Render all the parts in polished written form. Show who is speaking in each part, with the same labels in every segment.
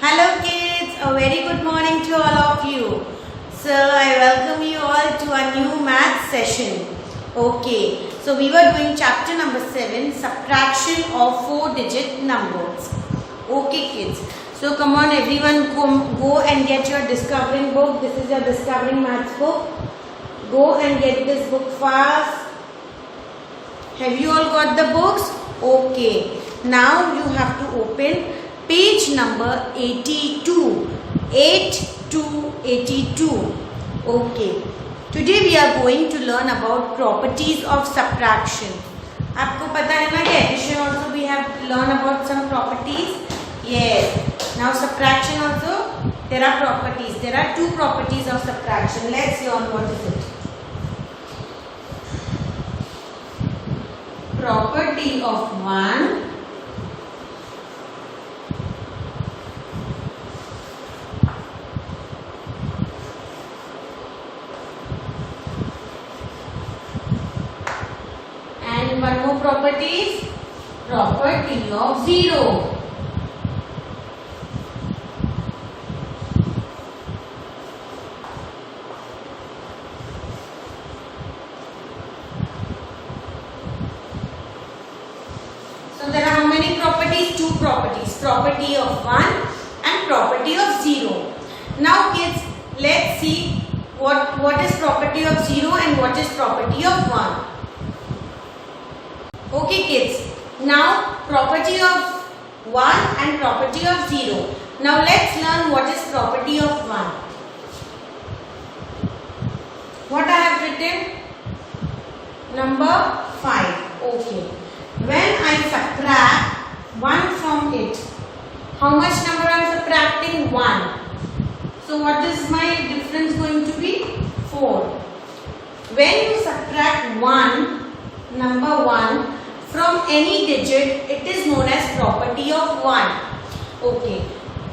Speaker 1: Hello kids, a very good morning to all of you. So I welcome you all to a new math session. Okay, so we were doing chapter number 7, subtraction of 4-digit numbers. Okay kids, so come on everyone, go and get your discovering book. This is your discovering maths book. Go and get this book fast. Have you all got the books? Okay, now you have to open page number 82. 82. Okay, today we are going to learn about properties of subtraction. आपको पता है ना कि addition also we have learn about some properties. Yes. Now subtraction also there are properties. There are two properties of subtraction. Let's learn what is it. Property of 1 and one more property is property of 0. So there are how many properties? Two properties. Property of 1 and property of 0. Now kids, let's see what is property of 0 and what is property of 1. Okay kids, now property of 1 and property of 0. Now let's learn what is property of 1. What I have written? Number 5. Okay. When I subtract 1 from it, how much number I am subtracting? 1. So what is my difference going to be? 4. When you subtract 1, number 1, from any digit, it is known as property of 1. Okay.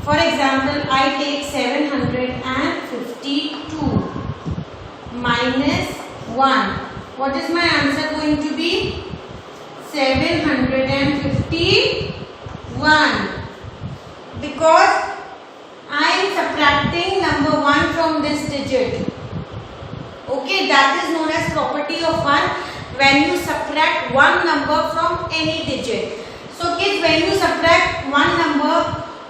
Speaker 1: For example, I take 752 minus 1. What is my answer going to be? 751. Because I am subtracting number 1 from this digit. Okay, that is known as property of 1. When you subtract one number from any digit. So kids, when you subtract one number,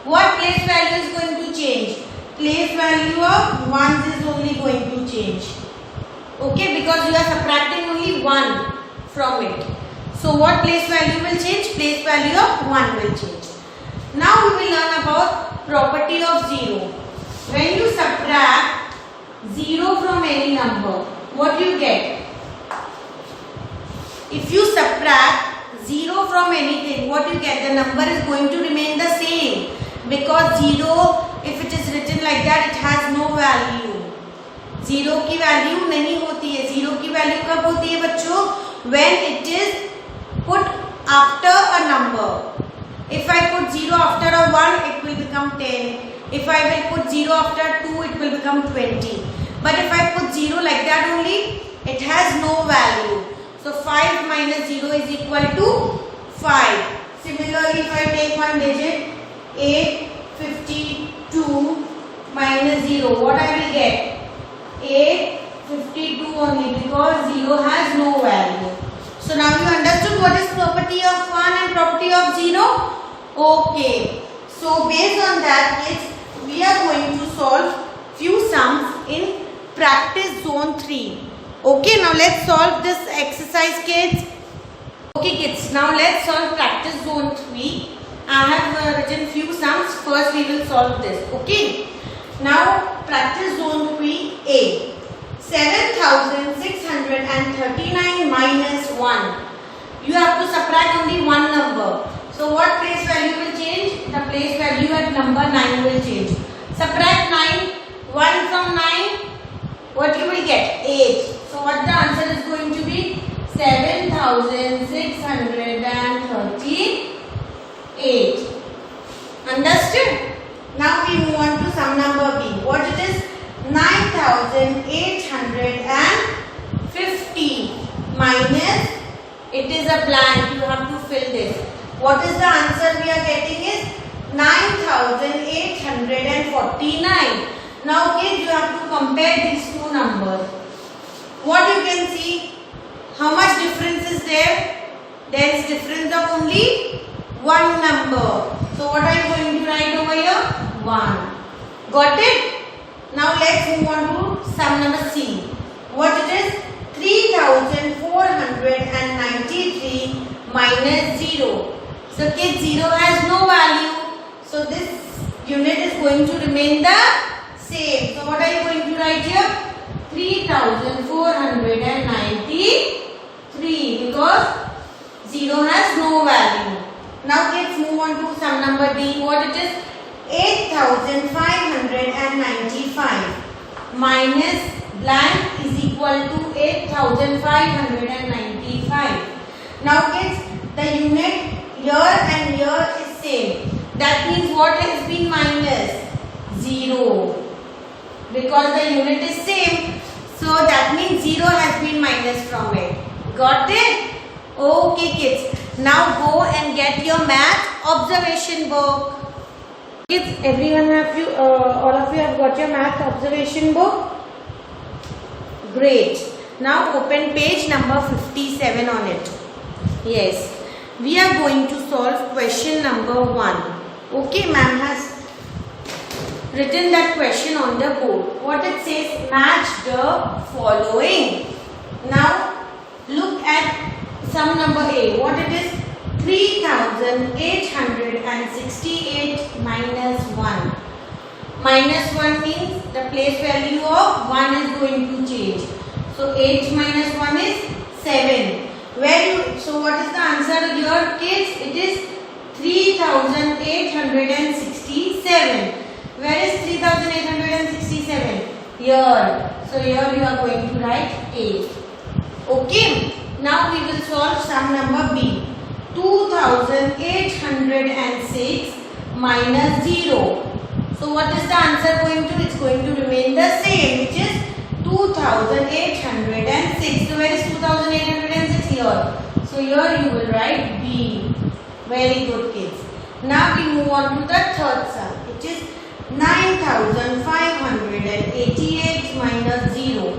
Speaker 1: what place value is going to change? Place value of 1 is only going to change. Okay, because you are subtracting only 1 from it. So what place value will change? Place value of 1 will change. Now we will learn about property of 0. When you subtract 0 from any number, what do you get? If you subtract 0 from anything, what you get? The number is going to remain the same. Because 0, if it is written like that, it has no value. 0 की value नहीं होती है. 0 की value कब होती है बच्चों? When it is put after a number. If I put 0 after a 1, it will become 10. If I will put 0 after 2, it will become 20. But if I put 0 like that only, it has no value. So 5 minus 0 is equal to 5. Similarly, if I take one digit, 852 minus 0, what I will get? 852 only, because 0 has no value. So now you understood what is property of 1 and property of 0? Okay. So based on that, kids, we are going to solve few sums in practice zone 3. Okay, now let's solve this exercise, kids. Okay, kids, now let's solve practice zone 3. I have written few sums. First, we will solve this. Okay. Now, practice zone 3A. 7,639 minus 1. You have to subtract only one number. So, what place value will change? The place value at number 9 will change. Subtract 9. 1 from 9. What you will get? 8. So what the answer is going to be? 7,638. Understood? Now we move on to sum number B. What it is? 9,850 minus, it is a blank. You have to fill this. What is the answer we are getting is 9,850. 49. Now kids, you have to compare these two numbers. What you can see? How much difference is there? There is difference of only one number. So what are you going to write over here? 1. Got it? Now let's move on to sum number C. What it is? 3493 minus 0. So kids, 0 has no value. So this unit is going to remain the same. So what are you going to write here? 3493 because 0 has no value. Now let's move on to sum number D. What it is? 8595 minus blank is equal to 8595. Now kids, the unit here and here is same. That means what has been minus? 0. Because the unit is same. So that means 0 has been minus from it. Got it? Okay kids. Now go and get your math observation book. Kids, all of you have got your math observation book? Great. Now open page number 57 on it. Yes. We are going to solve question number 1. Okay, ma'am has written that question on the board. What it says, match the following. Now look at sum number A. What it is? 3868 minus 1. Minus 1 means the place value of 1 is going to change. So 8 minus 1 is 7. So what is the answer here kids? It is 3867. Where is 3867? Here. So here you are going to write A. Okay. Now we will solve sum number B. 2806 minus 0. So what is the answer going to? It's going to remain the same, which is 2806. So where is 2806? Here. So here you will write B. Very good kids. Now we move on to the third sum, which is 9588 minus 0.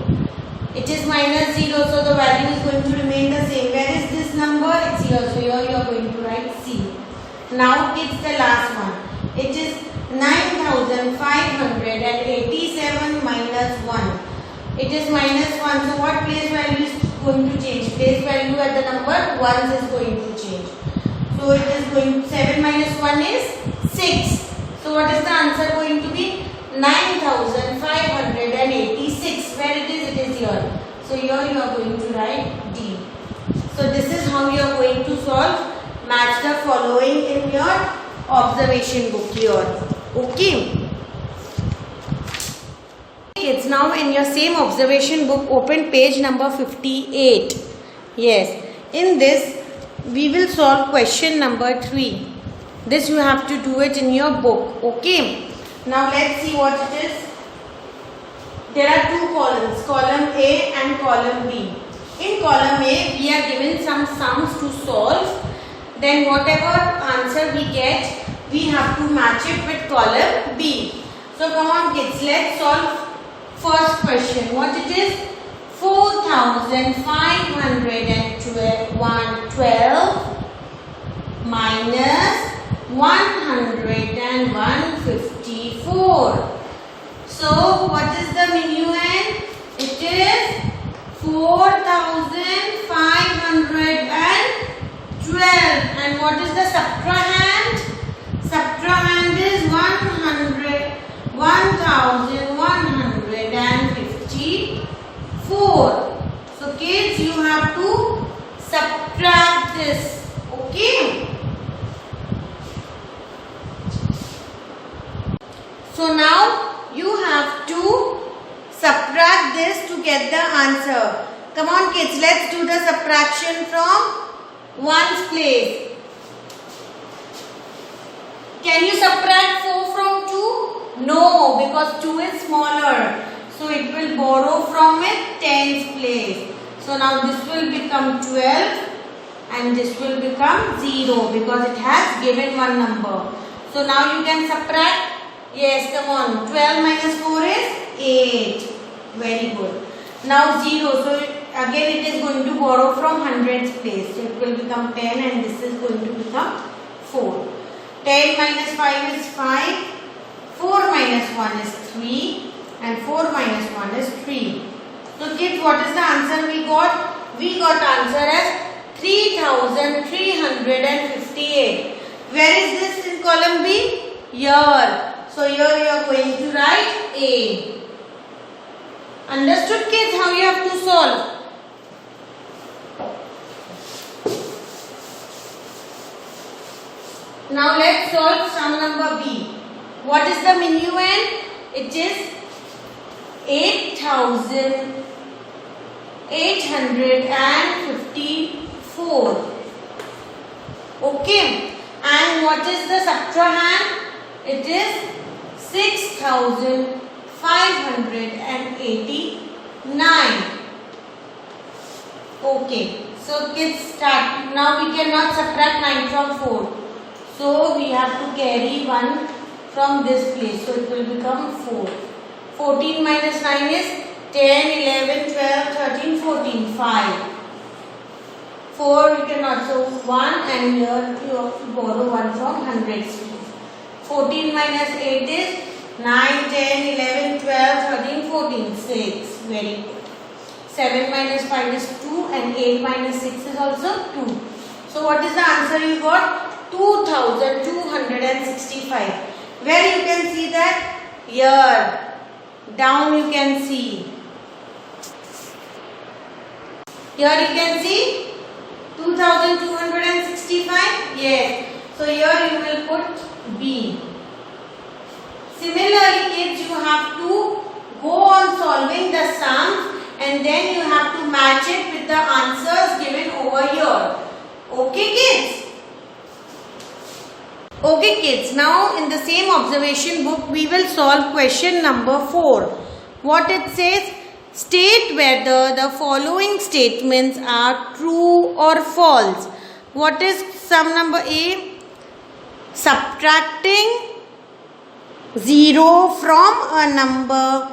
Speaker 1: It is minus 0, so the value is going to remain the same. Where is this number? It's here. So here you are going to write C. Now it's the last one. It is 9587 minus 1. It is minus 1. So what place value is going to change? Place value at the number 1 is going to change. So it is going 7 minus 1 is 6. So what is the answer going to be? 9586. Where it is? It is here. So here you are going to write D. So this is how you are going to solve match the following in your observation book here. Okay. Kids, now in your same observation book, open page number 58. Yes. In this, we will solve question number 3. This you have to do it in your book. Okay. Now let's see what it is. There are two columns, column A and column B. In column A, we are given some sums to solve. Then whatever answer we get, we have to match it with column B. So come on kids, let's solve first question. What it is? 4512 minus 154. So what is the minuend? It is 4512. And what is the subtrahend? Subtrahend is 1154. So kids, you have to subtract this. Okay. So now you have to subtract this to get the answer. Come on kids, let's do the subtraction from 1's place. Can you subtract 4 from 2? No, because 2 is smaller. So it will borrow from it 10's place. So now this will become 12 and this will become 0 because it has given one number. So now you can subtract Yes, come on. 12 minus 4 is 8. Very good. Now 0. So again it is going to borrow from hundreds place. So it will become 10 and this is going to become 4. 10 minus 5 is 5. 4 minus 1 is 3. And 4 minus 1 is 3. So kids, what is the answer we got? We got answer as 3358. Where is this in column B? Here. So here you are going to write A. Understood kids how you have to solve? Now let's solve sum number B. What is the minuend? It is 8,854. Okay. And what is the subtrahend? It is 6,589. Okay. So kids start. Now we cannot subtract 9 from 4. So we have to carry 1 from this place. So it will become 4. 14 minus 9 is 10, 11, 12, 13, 14, 5. 4 you cannot. So 1 and here you have to borrow 1 from hundreds. 14 minus 8 is 9, 10, 11, 12, 13, 14, 6. Very good. 7 minus 5 is 2 and 8 minus 6 is also 2. So what is the answer you got? 2,265. Where you can see that? Here. Down you can see. Here you can see 2,265. Yes. So here you will put B. Similarly kids, you have to go on solving the sums and then you have to match it with the answers given over here. Okay kids? Okay kids, now in the same observation book we will solve question number 4. What it says? State whether the following statements are true or false. What is sum number A? Subtracting 0 from a number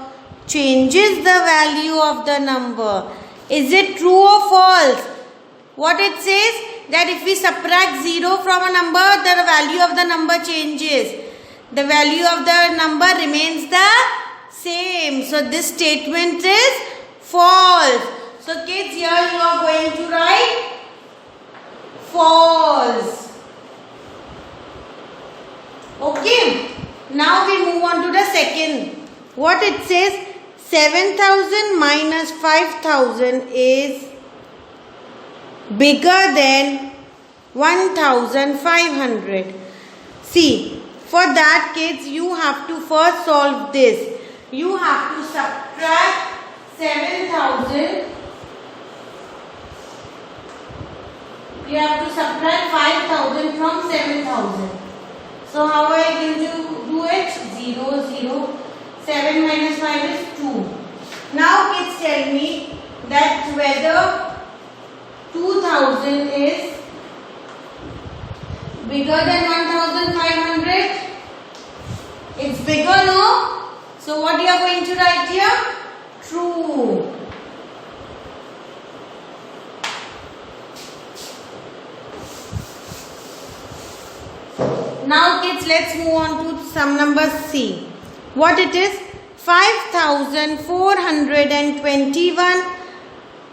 Speaker 1: changes the value of the number. Is it true or false? What it says? That if we subtract 0 from a number, the value of the number changes. The value of the number remains the same. So this statement is false. So kids, here you are going to write false. Okay. Now we move on to the second. What it says? 7,000 minus 5,000 is bigger than 1,500. See, for that kids, you have to first solve this. You have to subtract 7,000. You have to subtract 5,000 from 7,000. So how are you going to do it? 0, 0. 7 minus 5 is 2. Now kids, tell me that whether 2,000 is bigger than 1,500. It's bigger, no? So what you are going to write here? True. Now kids, let's move on to sum number C. What it is? 5,421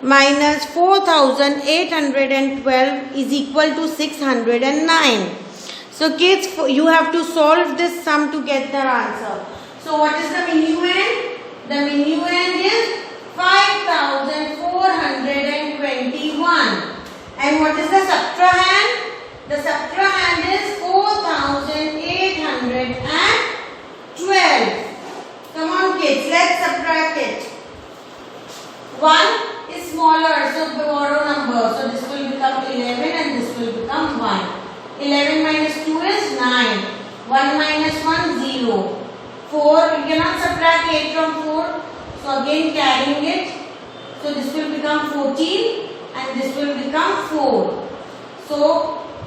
Speaker 1: minus 4,812 is equal to 609. So kids, you have to solve this sum to get the answer. So what is the minuend? The minuend is 5,421. And what is the subtrahend? The subtrahend is 4,812. Come on kids, let's subtract it. 1 is smaller, so borrow number. So this will become 11 and this will become 1. 11 minus 2 is 9. 1 minus 1, 0. 4, you cannot subtract 8 from 4. So again carrying it. So this will become 14 and this will become 4. So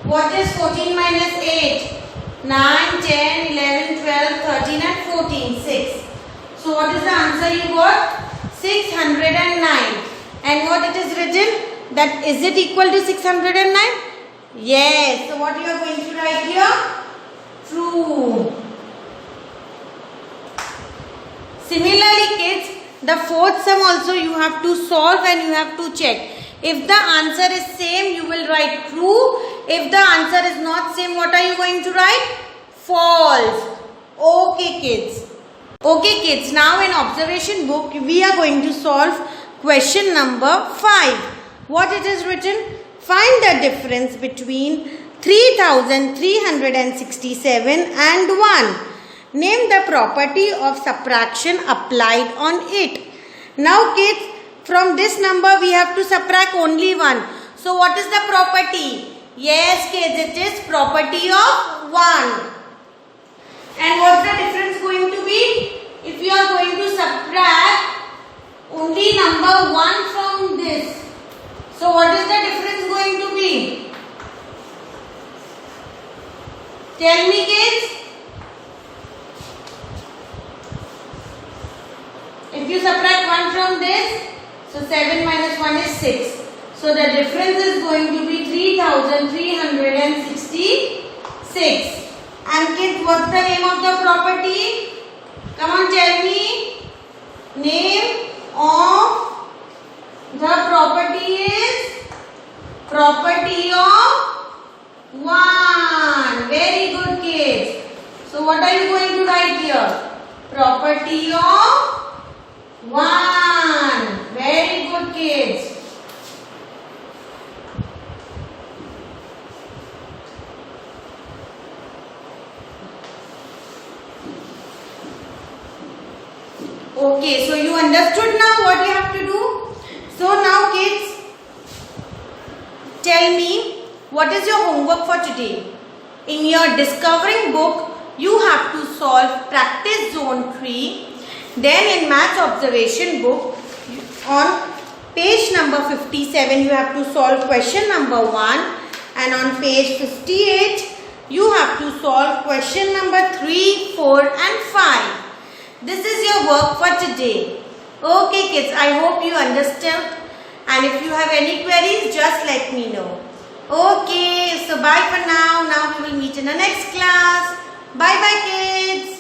Speaker 1: what is 14 minus 8? 9, 10, 11, 12, 13 and 14. 6. So what is the answer you got? 609. And what it is written? That is it equal to 609? Yes. So what you are going to write here? True. Similarly kids, the fourth sum also you have to solve and you have to check. If the answer is same, you will write true. If the answer is not same, what are you going to write? False. Okay kids. Okay kids, now in observation book, we are going to solve question number 5. What it is written? Find the difference between 3367 and 1. Name the property of subtraction applied on it. Now kids, from this number we have to subtract only 1. So what is the property? Yes kids, it is property of 1. And what's the difference going to be? If you are going to subtract only number 1 from this. So what is the difference going to be? Tell me kids. If you subtract 1 from this, so 7 minus 1 is 6. So the difference is going to be 3366. And kids, what's the name of the property? Come on, tell me. Name of the property is property of 1. Very good kids. So what are you going to write here? Property of 1. Very good kids. Okay, so you understood now what you have to do? So now kids, tell me what is your homework for today? In your discovering book, you have to solve practice zone 3. Then in maths observation book, on page number 57, you have to solve question number 1. And on page 58, you have to solve question number 3, 4 and 5. This is your work for today. Okay kids, I hope you understood. And if you have any queries, just let me know. Okay, so bye for now. Now we will meet in the next class. Bye bye kids.